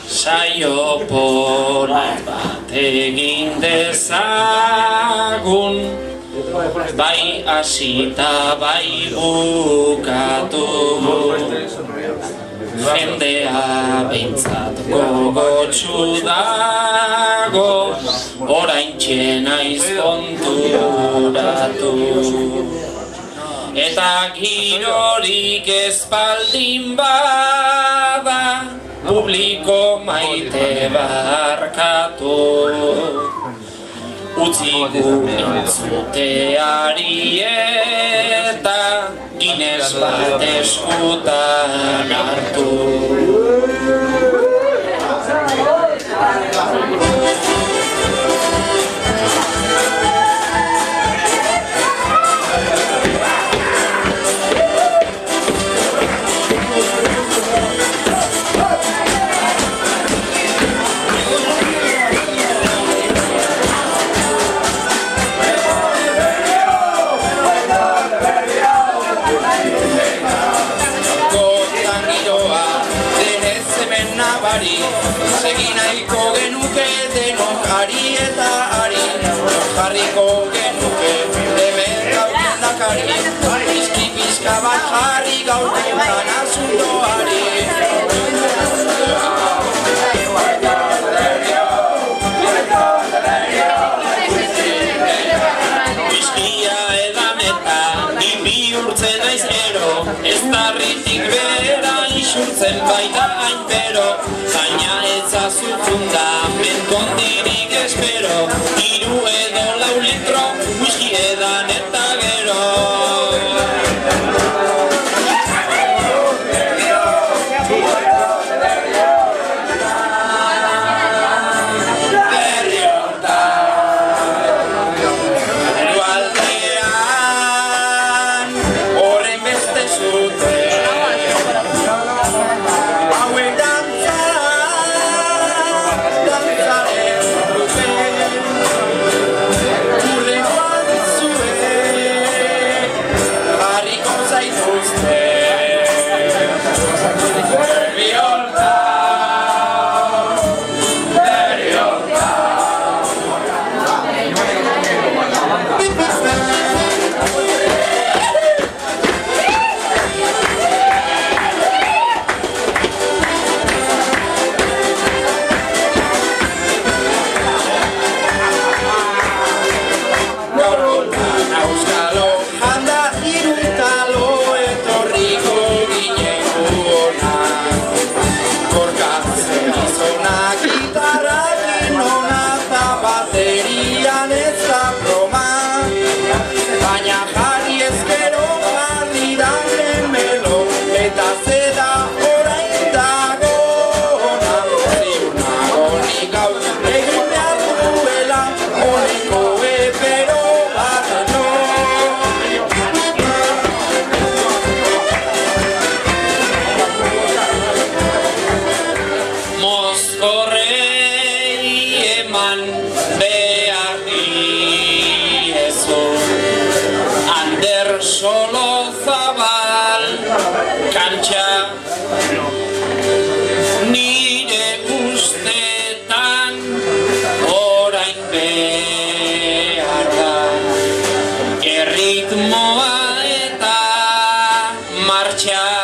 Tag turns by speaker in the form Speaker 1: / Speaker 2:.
Speaker 1: Saio polit bat egin dezagun, bai hasita bai bukatu. Jendea behintzat gogotsu dago, oraintxe naiz konturatu. Eta girorik ez baldin bada, publiko maite barkatu. Utzigu entzuteari eta Guinness bat eskutan hartu. Segi nahiko genuke denok ari eta ari, jarriko genuke hemen gauden dakari, pizki-pizka bat jarri gaurkotan asuntoari. Pizkia edan eta bihurtzen naiz ero, ez darritik bera isurtzen baita hainbero. Baina ezazutzun da mentondirik espero, 3 edo 4 litro, whisky edan eta gero. Gualdean, horren beste zute, solo zabal kantxa, nire ustetan orain behar da, erritmoa eta martxa.